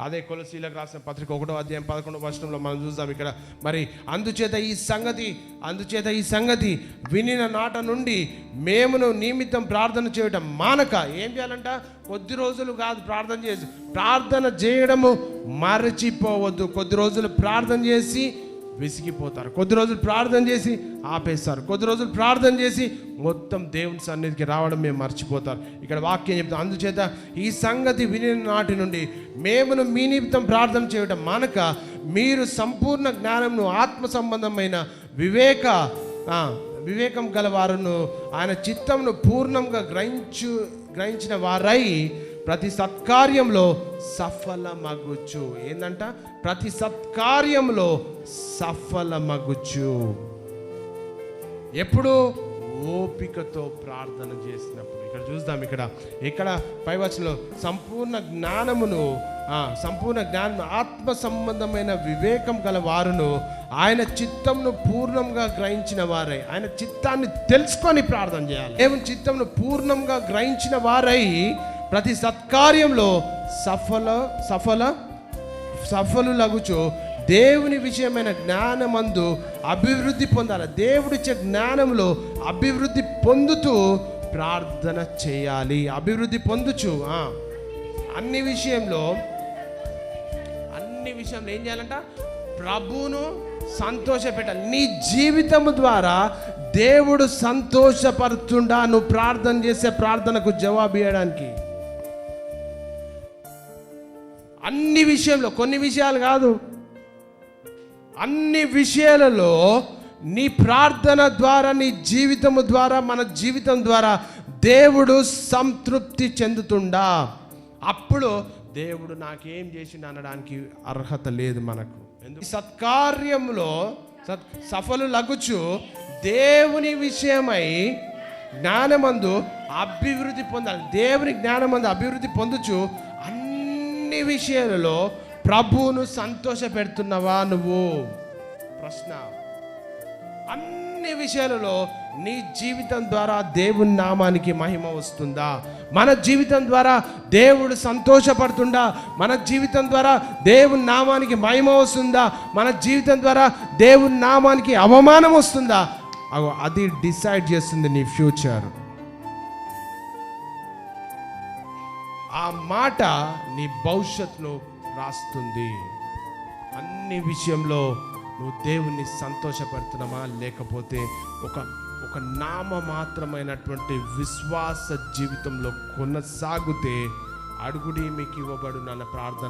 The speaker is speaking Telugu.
అదే కొలసీలకు రాసిన పత్రిక 1వ అధ్యాయం 11వ వచనంలో మనం చూద్దాం. ఇక్కడ మరి అందుచేత ఈ సంగతి వినిన నాట నుండి మేమును నిమిత్తం ప్రార్థన చేయడం మానక. ఏం చేయాలంట? కొద్ది రోజులు కాదు ప్రార్థన చేసి, ప్రార్థన చేయడము మరచిపోవద్దు. కొద్ది రోజులు ప్రార్థన చేసి విసిగిపోతారు, కొద్ది రోజులు ప్రార్థన చేసి ఆపేస్తారు, కొద్ది రోజులు ప్రార్థన చేసి మొత్తం దేవుని సన్నిధికి రావడం మేము మర్చిపోతారు. ఇక్కడ వాక్యం చెప్తాం, అందుచేత ఈ సంగతి వినిన నాటి నుండి మేమును మీ నిమిత్తం ప్రార్థన చేయడం మానక మీరు సంపూర్ణ జ్ఞానంను ఆత్మ సంబంధమైన వివేకం గల వారును ఆయన చిత్తంను పూర్ణంగా గ్రహించిన వారై ప్రతి సత్కార్యంలో సఫలమగుచు. ఏందంట? ప్రతి సత్కార్యంలో సఫలమగుచు. ఎప్పుడు? ఓపికతో ప్రార్థన చేసినప్పుడు. ఇక్కడ చూద్దాం, ఇక్కడ పై వచనంలో సంపూర్ణ జ్ఞానం ఆత్మ సంబంధమైన వివేకం గల వారును ఆయన చిత్తంను పూర్ణంగా గ్రహించిన వారై, ఆయన చిత్తాన్ని తెలుసుకొని ప్రార్థన చేయాలి. దేవుని చిత్తంను పూర్ణంగా గ్రహించిన వారై ప్రతి సత్కార్యంలో సఫలులగుచు దేవుని విషయమైన జ్ఞానమందు అభివృద్ధి పొందాలి. దేవుడిచ్చే జ్ఞానంలో అభివృద్ధి పొందుతూ ప్రార్థన చేయాలి. అభివృద్ధి పొందుచు అన్ని విషయంలో ఏం చేయాలంట? ప్రభువును సంతోషపెట్టాలి. నీ జీవితం ద్వారా దేవుడు సంతోషపడుతుండా నువ్వు ప్రార్థన చేసే ప్రార్థనకు జవాబు ఇవ్వడానికి. అన్ని విషయంలో, కొన్ని విషయాలు కాదు, అన్ని విషయాలలో నీ ప్రార్థన ద్వారా, నీ జీవితం ద్వారా, మన జీవితం ద్వారా దేవుడు సంతృప్తి చెందుతుండా. అప్పుడు దేవుడు నాకేం చేసిండు అనడానికి అర్హత లేదు మనకు. సత్కార్యంలో సఫలులగుచు దేవుని విషయమై జ్ఞానమందు అభివృద్ధి పొందాలి. దేవుని జ్ఞానమందు అభివృద్ధి పొందుచు అన్ని విషయాలలో ప్రభువును సంతోష పెడుతున్నావా నువ్వు? ప్రశ్న. అన్ని విషయాలలో నీ జీవితం ద్వారా దేవుని నామానికి మహిమ వస్తుందా? మన జీవితం ద్వారా దేవుడు సంతోషపడుతుందా? మన జీవితం ద్వారా దేవుని నామానికి మహిమ వస్తుందా? మన జీవితం ద్వారా దేవుని నామానికి అవమానం వస్తుందా? అది డిసైడ్ చేస్తుంది నీ ఫ్యూచర్. ఆ మాట నీ భవిష్యత్తును రాస్తుంది. అన్ని విషయంలో నువ్వు దేవుణ్ణి సంతోషపడుతున్నామా, లేకపోతే ఒక నామ మాత్రమైనటువంటి విశ్వాస జీవితంలో కొనసాగితే అడుగుడి మీకు ఇవ్వబడు అన్న ప్రార్థన